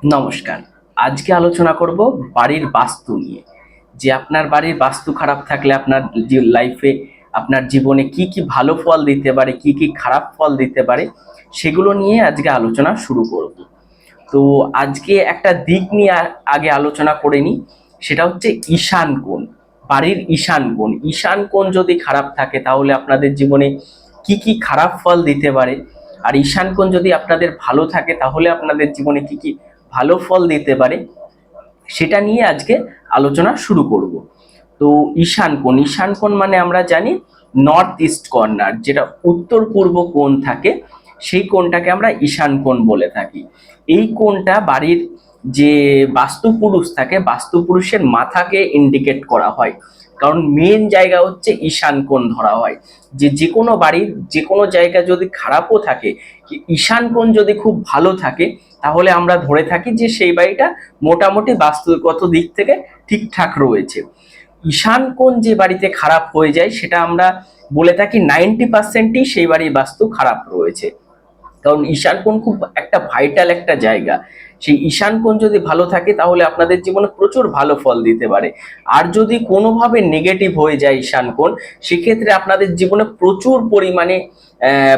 নমস্কার। আজকে আলোচনা করব বাড়ির বাস্তু নিয়ে। যে আপনার বাড়ির বাস্তু খারাপ থাকলে আপনার লাইফে আপনার জীবনে কি কি ভালো ফল দিতে পারে, কি কি খারাপ ফল দিতে পারে, সেগুলো নিয়ে আজকে আলোচনা শুরু করব। তো আজকে একটা দিক নিয়ে আগে আলোচনা করে নিই। সেটা হচ্ছে ঈশান কোণ। বাড়ির ঈশান কোণ। ঈশান কোণ যদি খারাপ থাকে তাহলে আপনাদের জীবনে কি কি খারাপ ফল দিতে পারে, আর ঈশান কোণ যদি আপনাদের ভালো থাকে তাহলে আপনাদের জীবনে কি কি ভালো ফল দিতে পারে, সেটা নিয়ে আজকে আলোচনা শুরু করব। তো ঈশান কোণ মানে আমরা জানি নর্থ ইস্ট কর্নার, যেটা উত্তর পূর্ব কোণ থাকে, সেই কোণটাকে আমরা ঈশান কোণ বলে থাকি। এই কোণটা বাড়ির যে বাস্তুপুরুষ থাকে, বাস্তুপুরুষের মাথাকে ইন্ডিকেট করা হয়। কারণ মেন জায়গা হচ্ছে ঈশান কোণ ধরা হয়। যে কোনো বাড়ির যে কোনো জায়গা যদি খারাপও থাকে, ঈশান কোণ যদি খুব ভালো থাকে, তাহলে আমরা ধরে থাকি যে সেই বাড়িটা মোটামুটি বাস্তুগত দিক থেকে ঠিকঠাক রয়েছে। ঈশান কোণ যে বাড়িতে খারাপ হয়ে যায় সেটা আমরা বলে থাকি 90%ই সেই বাড়ির বাস্তু খারাপ রয়েছে। কারণ ঈশান কোণ খুব একটা ভাইটাল একটা জায়গা। সেই ঈশান কোণ যদি ভালো থাকে তাহলে আপনাদের জীবনে প্রচুর ভালো ফল দিতে পারে। আর যদি কোনোভাবে নেগেটিভ হয়ে যায় ঈশান কোণ, সেক্ষেত্রে আপনাদের জীবনে প্রচুর পরিমাণে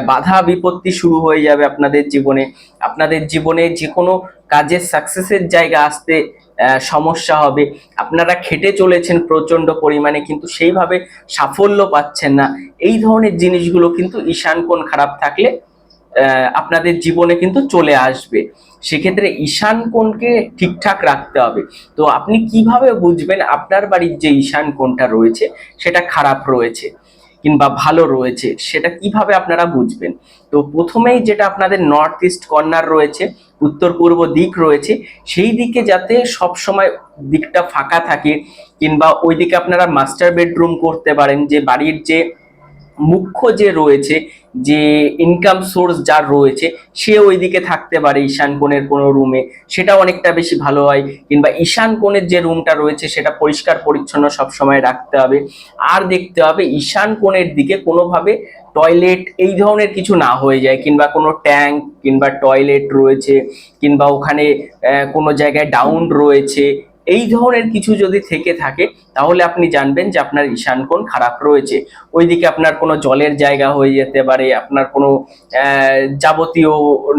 বাধা বিপত্তি শুরু হয়ে যাবে আপনাদের জীবনে। আপনাদের জীবনে যে কোনো কাজের সাকসেসের জায়গা আসতে সমস্যা হবে। আপনারা খেটে চলেছেন প্রচন্ড পরিমাণে, কিন্তু সেইভাবে সাফল্য পাচ্ছেন না। এই ধরনের জিনিসগুলো কিন্তু ঈশান কোণ খারাপ থাকলে আপনাদের জীবনে কিন্তু চলে আসবে। সেক্ষেত্রে ঈশান কোণকে ঠিকঠাক রাখতে হবে। তো আপনি কিভাবে বুঝবেন আপনার বাড়ির যে ঈশান কোণটা রয়েছে সেটা খারাপ রয়েছে কিংবা ভালো রয়েছে, সেটা কিভাবে আপনারা বুঝবেন? তো প্রথমেই যেটা আপনাদের নর্থ ইস্ট কর্নার রয়েছে, উত্তর পূর্ব দিক রয়েছে, সেই দিকে যাতে সব সময় দিকটা ফাঁকা থাকে, কিংবা ওই দিকে আপনারা মাস্টার বেডরুম করতে পারেন। যে বাড়ির যে মুখ্য যে রয়েছে, যে ইনকাম সোর্স যার রয়েছে, সে ওইদিকে থাকতে পারে ঈশান কোণের কোনো রুমে, সেটা অনেকটা বেশি ভালো হয়। কিংবা ঈশান কোণের যে রুমটা রয়েছে সেটা পরিষ্কার পরিচ্ছন্ন সবসময় রাখতে হবে। আর দেখতে হবে ঈশান কোণের দিকে কোনোভাবে টয়লেট এই ধরনের কিছু না হয়ে যায়, কিংবা কোনো ট্যাঙ্ক কিংবা টয়লেট রয়েছে, কিংবা ওখানে কোনো জায়গায় ডাউন রয়েছে, এই ধরনের কিছু যদি থেকে থাকে, তাহলে আপনি জানবেন যে আপনার ঈশান কোণ খারাপ রয়েছে। ওইদিকে আপনার কোনো জলের জায়গা হয়ে যেতে পারে, আপনার কোনো যাবতীয়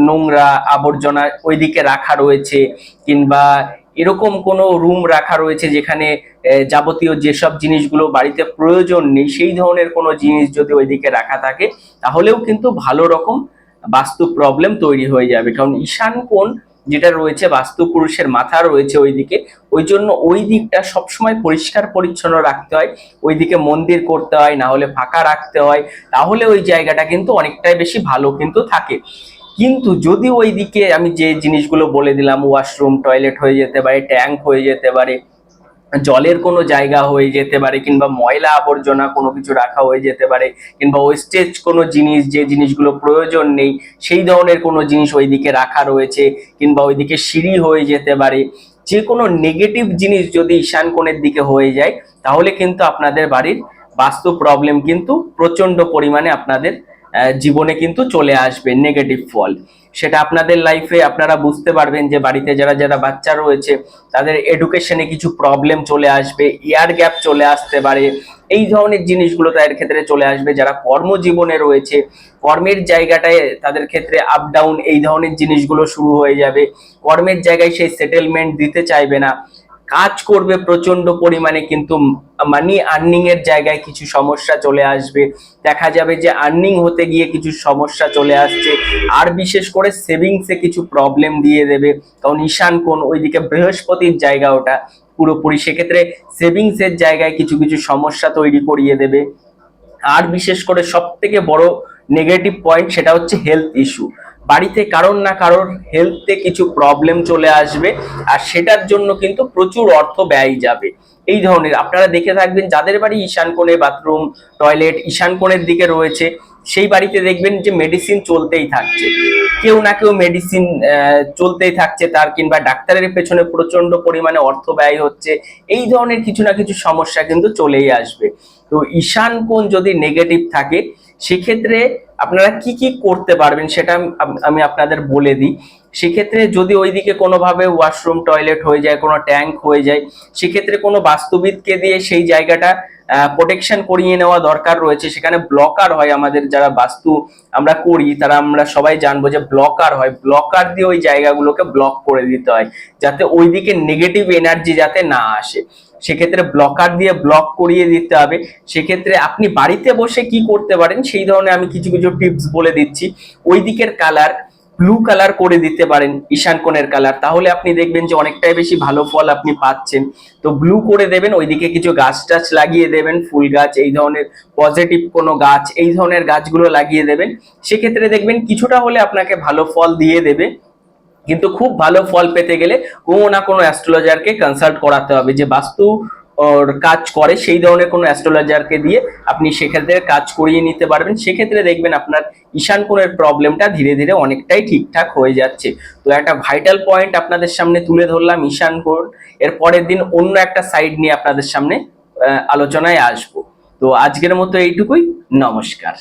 নোংরা আবর্জনা ওইদিকে রাখা রয়েছে, কিংবা এরকম কোনো রুম রাখা রয়েছে যেখানে যাবতীয় যেসব জিনিসগুলো বাড়িতে প্রয়োজন নেই, সেই ধরনের কোনো জিনিস যদি ওইদিকে রাখা থাকে, তাহলেও কিন্তু ভালো রকম বাস্তু প্রবলেম তৈরি হয়ে যাবে। কারণ ঈশান কোণ যেটা রয়েছে, বাস্তু পুরুষের মাথা রয়েছে ওইদিকে, ওই জন্য ওই দিকটা সবসময় পরিষ্কার পরিচ্ছন্ন রাখতে হয়। ওইদিকে মন্দির করতে হয়, না হলে ফাঁকা রাখতে হয়, তাহলে ওই জায়গাটা কিন্তু অনেকটাই বেশি ভালো কিন্তু থাকে। কিন্তু যদি ওইদিকে আমি যে জিনিসগুলো বলে দিলাম, ওয়াশরুম টয়লেট হয়ে যেতে পারে, ট্যাঙ্ক হয়ে যেতে পারে, জলের কোনো জায়গা হয়ে যেতে পারে, কিংবা ময়লা আবর্জনা কোনো কিছু রাখা হয়ে যেতে পারে, কিংবা ওয়েস্টেজ কোনো জিনিস, যে জিনিসগুলো প্রয়োজন নেই সেই ধরনের কোনো জিনিস ওইদিকে রাখা রয়েছে, কিংবা ওইদিকে সিঁড়ি হয়ে যেতে পারে, যে কোনো নেগেটিভ জিনিস যদি ঈশান কোণের দিকে হয়ে যায়, তাহলে কিন্তু আপনাদের বাড়ির বাস্তু প্রবলেম কিন্তু প্রচন্ড পরিমাণে আপনাদের জীবনে কিন্তু চলে আসবে নেগেটিভ ফল। সেটা আপনাদের লাইফে আপনারা বুঝতে পারবেন যে বাড়িতে যারা যারা বাচ্চা রয়েছে তাদের এডুকেশনে কিছু প্রবলেম চলে আসবে, ইয়ার গ্যাপ চলে আসতে পারে, এই ধরনের জিনিসগুলো তাদের ক্ষেত্রে চলে আসবে। যারা কর্মজীবনে রয়েছে, কর্মের জায়গাটায় তাদের ক্ষেত্রে আপ ডাউন এই ধরনের জিনিসগুলো শুরু হয়ে যাবে। কর্মের জায়গায় সেই সেটেলমেন্ট দিতে চাইবে না, কাজ করবে প্রচন্ড পরিমাণে, কিন্তু মানি আর্নিং এর জায়গায় কিছু সমস্যা চলে আসবে। দেখা যাবে যে আর্নিং হতে গিয়ে কিছু সমস্যা চলে আসছে। আর বিশেষ করে সেভিংসে কিছু প্রবলেম দিয়ে দেবে, কারণ ঈশান কোণ ওইদিকে বৃহস্পতির জায়গা ওটা পুরোপুরি, সেক্ষেত্রে সেভিংস এর জায়গায় কিছু কিছু সমস্যা তৈরি করিয়ে দেবে। আর বিশেষ করে সব থেকে বড় নেগেটিভ পয়েন্ট সেটা হচ্ছে হেলথ ইস্যু। বাড়িতে কারোর না কারোর হেলথে কিছু প্রবলেম চলে আসবে, আর সেটার জন্য কিন্তু প্রচুর অর্থ ব্যয় যাবে। এই ধরনের আপনারা দেখে থাকবেন যাদের বাড়ি ঈশান কোণে বাথরুম টয়লেট ঈশান কোণের দিকে রয়েছে, সেই বাড়িতে দেখবেন যে মেডিসিন চলতেই থাকছে, কেউ না কেউ মেডিসিন চলতেই থাকছে তার, কিংবা ডাক্তারের পেছনে প্রচন্ড পরিমাণে অর্থ ব্যয় হচ্ছে। এই ধরনের কিছু না কিছু সমস্যা কিন্তু চলেই আসবে। তো ঈশান কোণ যদি নেগেটিভ থাকে, সেক্ষেত্রে আপনারা কি কি করতে পারবেন সেটা আমি আপনাদের বলে দিই। সেক্ষেত্রে যদি ওইদিকে কোনোভাবে ওয়াশরুম টয়লেট হয়ে যায়, কোনো ট্যাঙ্ক হয়ে যায়, সেক্ষেত্রে কোনো বাস্তুবিদকে দিয়ে সেই জায়গাটা প্রোটেকশন করিয়ে নেওয়া দরকার রয়েছে। সেখানে ব্লকার হয়, আমাদের যারা বাস্তু আমরা করি তারা আমরা সবাই জানবো যে ব্লকার হয়, ব্লকার দিয়ে ওই জায়গাগুলোকে ব্লক করে দিতে হয় যাতে ওইদিকে নেগেটিভ এনার্জি যাতে না আসে। সেক্ষেত্রে ব্লকার দিয়ে ব্লক করিয়ে দিতে হবে। সেক্ষেত্রে আপনি বাড়িতে বসে কি করতে পারেন সেই ধরনের আমি কিছু কিছু টিপস বলে দিচ্ছি। ওই দিকের কালার ব্লু কালার করে দিতে পারেন, ঈশান কোণের কালার, তাহলে আপনি দেখবেন যে অনেকটাই বেশি ভালো ফল আপনি পাচ্ছেন। তো ব্লু করে দেবেন, ওইদিকে কিছু গাছ টাছ লাগিয়ে দেবেন, ফুল গাছ এই ধরনের, পজিটিভ কোনো গাছ এই ধরনের গাছগুলো লাগিয়ে দেবেন। সেক্ষেত্রে দেখবেন কিছুটা হলে আপনাকে ভালো ফল দিয়ে দেবে। কিন্তু খুব ভালো ফল পেতে গেলে কোনো না কোনো অ্যাস্ট্রোলজারকে কনসাল্ট করাতে হবে, যে বাস্তু ওর কাজ করে সেই ধরনের কোনো অ্যাস্ট্রোলজারকে দিয়ে আপনি সেক্ষেত্রে কাজ করিয়ে নিতে পারবেন। সেক্ষেত্রে দেখবেন আপনার ঈশান কোণের প্রবলেমটা ধীরে ধীরে অনেকটাই ঠিকঠাক হয়ে যাচ্ছে। তো একটা ভাইটাল পয়েন্ট আপনাদের সামনে তুলে ধরলাম ঈশান কোণ। এর পরের দিন অন্য একটা সাইড নিয়ে আপনাদের সামনে আলোচনায় আসবো। তো আজকের মতো এইটুকুই, নমস্কার।